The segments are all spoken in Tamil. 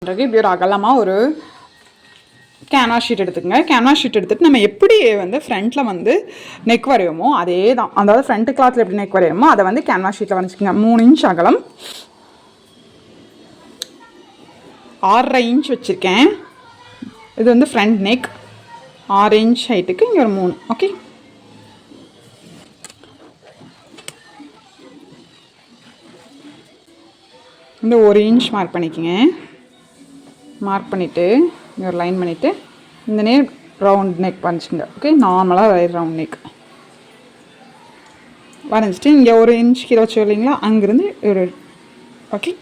பிறகு இப்படி ஒரு அகலமாக ஒரு கேன்வாஸ் ஷீட் எடுத்துக்கங்க. கேன்வாஸ் ஷீட் எடுத்துகிட்டு நம்ம எப்படி வந்து ஃப்ரண்ட்டில் வந்து நெக் வரையோமோ அதே தான், அதாவது ஃப்ரண்ட் கிளாத்தில் எப்படி நெக் வரையோமோ அதை வந்து கேன்வாஸ் ஷீட்டில் வரைச்சிக்கோங்க. 3 இன்ச் அகலம், 6.5 இன்ச் வச்சுருக்கேன். இது வந்து ஃப்ரண்ட் நெக் 6 இன்ச் ஹைட்டுக்கு இங்கே ஒரு 3. ஓகே, இந்த 1 இன்ச் மார்க் பண்ணிக்கோங்க. மார்க் பண்ணிவிட்டு இங்கே ஒரு லைன் பண்ணிவிட்டு இந்த நெக் ரவுண்ட் நெக் வரைஞ்சிக்கோங்க. ஓகே, நார்மலாக ரவுண்ட் நெக் வரைஞ்சிட்டு இங்கே 1 இன்ச் கீழே வச்சு இல்லைங்களா, அங்கேருந்து ஒரு ஓகே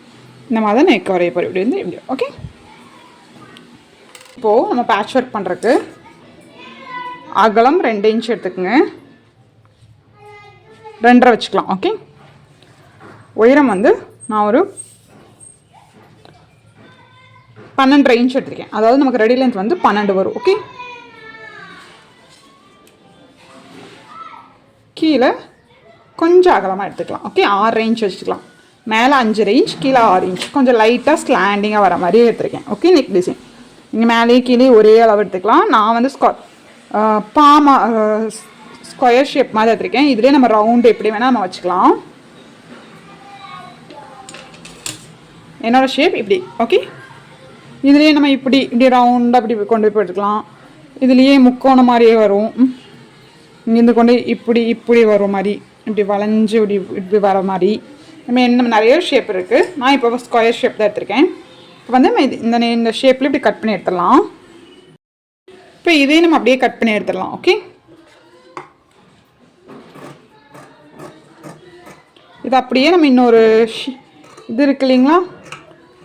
இந்த மாதிரி தான் நெக் வரைய போகிறோம். இப்படி வந்து இப்படி. ஓகே, இப்போது நம்ம பேட்ச் ஒர்க் பண்ணுறதுக்கு அகலம் 2 இன்ச் எடுத்துக்கோங்க. 2.5 வச்சுக்கலாம். ஓகே, உயரம் வந்து நான் ஒரு 12.5 இன்ச் எடுத்துருக்கேன். அதாவது நமக்கு ரெடி லென்த் வந்து 12 வரும். ஓகே, கீழே கொஞ்சம் அகலமாக எடுத்துக்கலாம். ஓகே, 6 இன்ச் வச்சுக்கலாம். மேலே 5.5 இன்ச், கீழே 6 இன்ச், கொஞ்சம் லைட்டாக ஸ்லாண்டிங்காக வர மாதிரி எடுத்துருக்கேன். ஓகே, நெக் டிசைன் இங்கே மேலே கீழே ஒரே அளவு எடுத்துக்கலாம். நான் வந்து ஸ்கொயர் ஷேப் மாதிரி எடுத்துருக்கேன். இதுலேயே நம்ம ரவுண்டு எப்படி வேணால் நம்ம வச்சுக்கலாம். என்னோடய ஷேப் இப்படி. ஓகே, இதுலேயே நம்ம இப்படி இப்படி ரவுண்டாக இப்படி கொண்டு போய் போட்டுக்கலாம். இதுலேயே முக்கோணம் மாதிரியே வரும். இங்கேருந்து கொண்டு இப்படி இப்படி வர மாதிரி, இப்படி வளைஞ்சு இப்படி இப்படி வர மாதிரி நம்ம என்ன நிறைய ஷேப் இருக்குது. நான் இப்போ ஸ்கொயர் ஷேப் தான் எடுத்திருக்கேன். இப்போ வந்து நம்ம இந்த ஷேப்பில் இப்படி கட் பண்ணி எடுத்துடலாம். இப்போ இதே நம்ம அப்படியே கட் பண்ணி எடுத்துடலாம். ஓகே, இது அப்படியே நம்ம இன்னொரு இது இருக்கு இல்லைங்களா,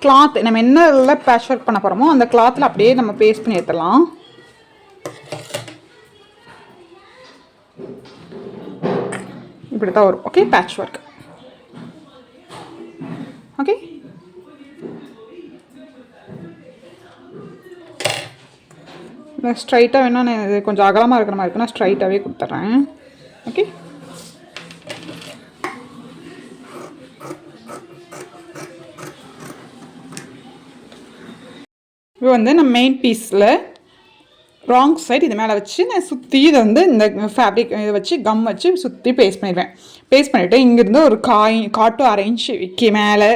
கிளாத், நம்ம என்ன பேட்ச் ஒர்க் பண்ண போகிறோமோ அந்த கிளாத்தில் அப்படியே நம்ம பேஸ்ட் பண்ணி எடுத்துடலாம். இப்படி தான் வரும். Okay, patch work. ஓகே, ஸ்ட்ரைட்டாக வேணா நான் இது கொஞ்சம் அகலமாக இருக்கிற மாதிரி இருக்குன்னா ஸ்ட்ரைட்டாகவே கொடுத்துட்றேன். ஓகே, இப்போ வந்து நம்ம மெயின் பீஸில் ராங் சைடு இது மேலே வச்சு நான் சுற்றி இதை வந்து இந்த ஃபேப்ரிக் இதை வச்சு கம் வச்சு சுற்றி பேஸ்ட் பண்ணிடுவேன். பேஸ்ட் பண்ணிவிட்டு இங்கேருந்து ஒரு காட்டு 1/2 இன்ச் விற்கி மேலே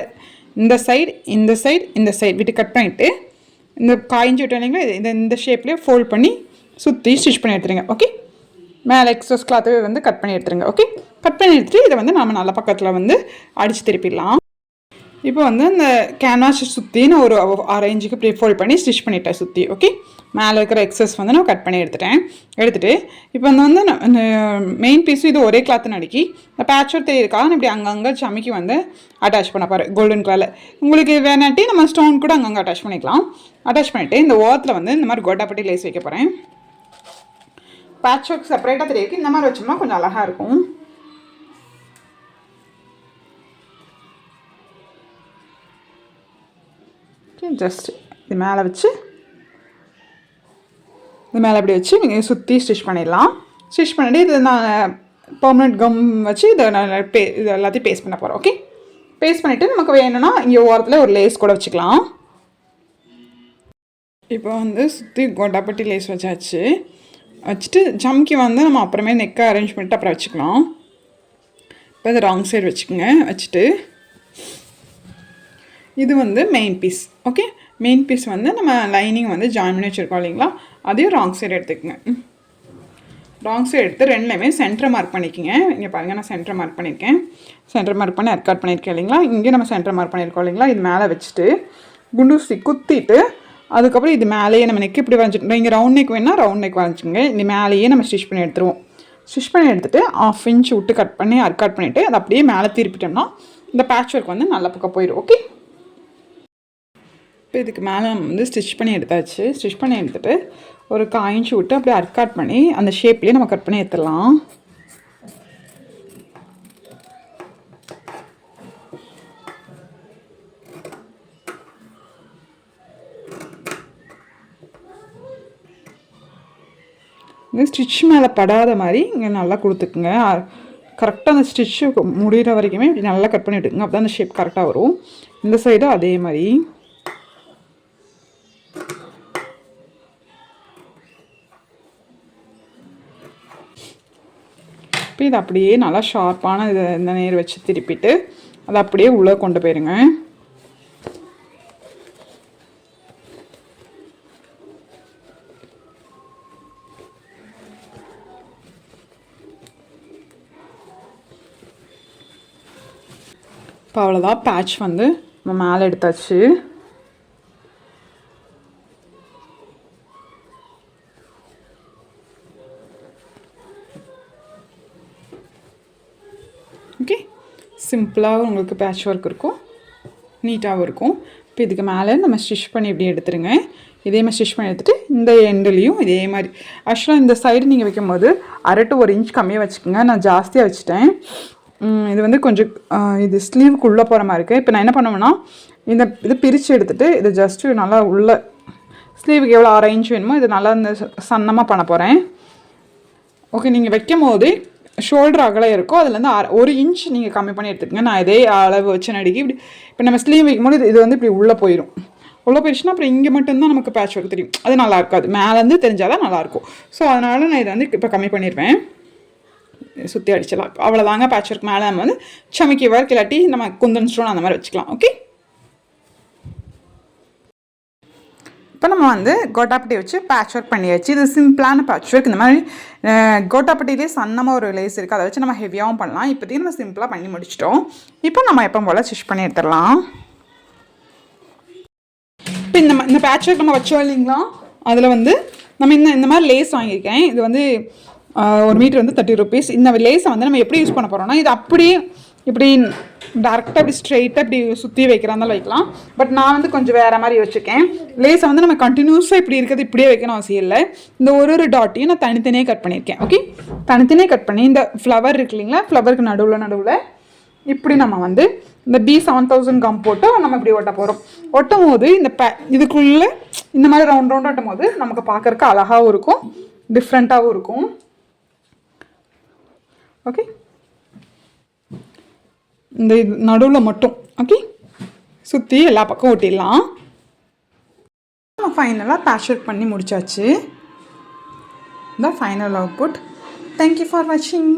இந்த சைடு இந்த சைடு இந்த சைடு விட்டு கட் பண்ணிவிட்டு இந்த 1/4 இன்ச் விட்டு இல்லைங்களா, இந்த ஷேப்லேயே ஃபோல்ட் பண்ணி சுற்றி ஸ்டிச் பண்ணி எடுத்துருங்க. ஓகே, மேலே எக்ஸஸ் கிளாத்து வந்து கட் பண்ணி எடுத்துருங்க. ஓகே, கட் பண்ணி எடுத்துகிட்டு இதை வந்து நம்ம நல்ல பக்கத்தில் வந்து அடித்து திருப்பிடலாம். இப்போ வந்து இந்த கேன்வாஸை சுற்றி நான் ஒரு 1/2 இன்ச்சுக்கு இப்படி ஃபோல்ட் பண்ணி ஸ்டிச் பண்ணிட்டேன் சுற்றி. ஓகே, மேலே இருக்கிற எக்ஸஸ் வந்து நான் கட் பண்ணி எடுத்துகிட்டு இப்போ வந்து இந்த மெயின் பீஸும் இது ஒரே கிளாத்து நடுக்கி இந்த பேட்ச் ஒர்க் தெரியிருக்காக நான் இப்படி அங்கங்கே சமைக்கி வந்து அட்டாச் பண்ண போகிறேன் கோல்டன் கலரில். உங்களுக்கு வேணாட்டி நம்ம ஸ்டோன் கூட அங்கங்கே அட்டாச் பண்ணிக்கலாம். அட்டாச் பண்ணிவிட்டு இந்த ஓரத்தில் வந்து இந்த மாதிரி கோட்டாப்பட்டி லேஸ் வைக்க போகிறேன். பேட்ச் ஒர்க் செப்பரேட்டாக தெரியுது, இந்த மாதிரி வச்சோம்னா கொஞ்சம் அழகாக இருக்கும். ஜஸ்ட் இது மேலே வச்சு இது மேலே அப்படி வச்சு நீங்கள் சுற்றி ஸ்டிச் பண்ணிடலாம். ஸ்டிச் பண்ணிவிட்டு இது நான் பெர்மனெண்ட் கம் வச்சு இதை நான் இது எல்லாத்தையும் பேஸ்ட் பண்ண போகிறேன். ஓகே, பேஸ்ட் பண்ணிவிட்டு நமக்கு வேணும்னா இங்கே ஓரத்தில் ஒரு லேஸ் கூட வச்சுக்கலாம். இப்போ வந்து சுற்றி கோட்டாப்பட்டி லேஸ் வச்சுட்டு ஜம்கி வந்து நம்ம அப்புறமே நெக்கை அரேஞ்ச் பண்ணிட்டு அப்புறம் வச்சுக்கலாம். இப்போ இது ராங் சைடு வச்சுக்கோங்க. வச்சுட்டு இது வந்து main piece. Okay, main piece வந்து நம்ம லைனிங் வந்து ஜாயின் பண்ணி வச்சுருக்கோம் இல்லைங்களா, அதையும் ராங் சைடு எடுத்துக்கோங்க. ராங் சைடு எடுத்து ரெண்டுலேயுமே சென்டரை மார்க் பண்ணிக்கோங்க. இங்கே பாருங்கள், நான் சென்டரை மார்க் பண்ணியிருக்கேன். சென்டர் மார்க் பண்ணி அர்க்காட் பண்ணியிருக்கேன் இல்லைங்களா, இங்கே நம்ம சென்டர் மார்க் பண்ணியிருக்கோம் இல்லைங்களா, இது மேலே வச்சுட்டு குண்டூசி குத்திட்டு அதுக்கப்புறம் இது மேலேயே நம்ம நெக் இப்படி வரைஞ்சிட்டோம். இங்கே ரவுண்ட் நெக் வேணால் ரவுண்ட் நெக் வரைஞ்சிங்க. இந்த மேலேயே நம்ம ஸ்டிச் பண்ணி எடுத்துருவோம். ஸ்டிச் பண்ணி எடுத்துகிட்டு 1/2 இன்ச் விட்டு கட் பண்ணி அர்க்காட் பண்ணிவிட்டு அதை அப்படியே மேலே திருப்பிட்டோம்னா இந்த பேட்ச் ஒர்க் வந்து நல்ல பக்கம் போயிடும். ஓகே, இப்போ இதுக்கு மேலே நம்ம வந்து ஸ்டிச் பண்ணி எடுத்தாச்சு. ஸ்டிச் பண்ணி எடுத்துகிட்டு ஒரு 1/4 இன்ச் விட்டு அப்படியே அர்க்காட் பண்ணி அந்த ஷேப்லேயே நம்ம கட் பண்ணி எடுத்துடலாம். இந்த ஸ்டிச் மேலே படாத மாதிரி இங்கே நல்லா கொடுத்துக்குங்க. கரெக்டாக அந்த ஸ்டிச்சு முடிகிற வரைக்குமே இப்படி நல்லா கட் பண்ணி விட்டுக்குங்க. அப்போ தான் அந்த ஷேப் கரெக்டாக வரும். இந்த சைடும் அதே மாதிரி திருப்பி இதை அப்படியே நல்லா ஷார்ப்பான இதை இந்த நேர் வச்சு திருப்பிட்டு அதை அப்படியே உள்ளே கொண்டு போயிருங்க. இப்போ அவ்வளோதான், பேட்ச் வந்து நம்ம மேலே எடுத்தாச்சு. ஓகே, சிம்பிளாக உங்களுக்கு பேட்ச் ஒர்க் இருக்கும், நீட்டாகவும் இருக்கும். இப்போ இதுக்கு மேலே நம்ம ஸ்டிச் பண்ணி இப்படி எடுத்துருங்க. இதே மாதிரி ஸ்டிச் பண்ணி எடுத்துகிட்டு இந்த எண்டுலேயும் இதே மாதிரி. ஆக்சுவலாக இந்த சைடு நீங்கள் வைக்கும்போது 1/2 to 1 inch கம்மியாக வச்சுக்கோங்க. நான் ஜாஸ்தியாக வச்சுட்டேன். இது வந்து கொஞ்சம் இது ஸ்லீவுக்குள்ளே போகிற மாதிரி இருக்குது. இப்போ நான் என்ன பண்ணுவேன்னா இது பிரித்து எடுத்துகிட்டு இது ஜஸ்ட்டு நல்லா உள்ள ஸ்லீவுக்கு எவ்வளோ 1/2 inch வேணுமோ இது நல்லா இந்த சன்னமாக பண்ண போகிறேன். ஓகே, நீங்கள் வைக்கும் போது ஷோல்டர் அகலம் இருக்கும், அதுலேருந்து 1 inch நீங்கள் கம்மி பண்ணி எடுத்துக்கங்க. நான் இதே அளவு வச்சு நடிக்கி இப்படி இப்போ நம்ம ஸ்லீவ் வைக்கும்போது இது வந்து இப்படி உள்ளே போயிடும். உள்ளே போயிடுச்சுன்னா அப்புறம் இங்கே மட்டும்தான் நமக்கு பேட்ச் ஒர்க் தெரியும், அது நல்லா இருக்காது. மேலேருந்து தெரிஞ்சால் தான் நல்லாயிருக்கும். ஸோ அதனால் நான் இதை வந்து இப்போ கம்மி பண்ணிடுவேன், சுற்றி அடிச்சிடலாம். அவ்வளோதாங்க பேட்ச் ஒர்க். மேலே நம்ம வந்து சமைக்கி ஒர்க் இல்லாட்டி நம்ம குந்தன் ஸ்டோன் அந்த மாதிரி வச்சுக்கலாம். ஓகே, இப்போ நம்ம வந்து கோட்டாப்பட்டி வச்சு பேட்ச் ஒர்க் பண்ணியாச்சு. இது சிம்பிளான பேட்ச் ஒர்க். இந்த மாதிரி கோட்டாப்பட்டிலே சன்னமாக ஒரு லேஸ் இருக்குது, அதை வச்சு நம்ம ஹெவியாகவும் பண்ணலாம். இப்போதைக்கு நம்ம சிம்பிளாக பண்ணி முடிச்சிட்டோம். இப்போ நம்ம எப்போ போல் ஸ்டிச் பண்ணி எடுத்துடலாம். இப்போ இந்த பேட்ச் ஒர்க் நம்ம வச்சோம் இல்லைங்களா, அதில் வந்து நம்ம இந்த மாதிரி லேஸ் வாங்கியிருக்கேன். இது வந்து 1 மீட்டர் வந்து 30 rupees. இந்த லேஸை வந்து நம்ம எப்படி யூஸ் பண்ண போகிறோம்னா, இது அப்படியே இப்படி டேரெக்டாக இப்படி ஸ்ட்ரெயிட்டாக இப்படி சுற்றி வைக்கிறாந்தாலும் வைக்கலாம். பட் நான் வந்து கொஞ்சம் வேறு மாதிரி வச்சுருக்கேன். லேஸை வந்து நம்ம கண்டினியூஸாக இப்படி இருக்கிறது இப்படியே வைக்கணும் அவசியம் இல்லை. இந்த ஒரு டாட்டையும் நான் தனித்தனியாக கட் பண்ணியிருக்கேன். ஓகே, தனித்தனியாக கட் பண்ணி இந்த ஃப்ளவர் இருக்கு இல்லைங்களா, ஃப்ளவருக்கு நடுவில் இப்படி நம்ம வந்து இந்த B7000 கம் போட்டு நம்ம இப்படி ஒட்ட போகிறோம். ஒட்டும் போது இதுக்குள்ளே இந்த மாதிரி ரவுண்ட் ஒட்டும் போது நமக்கு பார்க்குறக்கு அழகாகவும் இருக்கும், டிஃப்ரெண்ட்டாகவும் இருக்கும். ஓகே, இந்த நடுவில் மட்டும் ஓகே சுற்றி எல்லா பக்கம் ஒட்டிடலாம். நம்ம ஃபைனலாக பேட்ச் ஒர்க் பண்ணி முடிச்சாச்சு. இந்த ஃபைனல் அவுட்புட். தேங்க்யூ ஃபார் வாட்சிங்.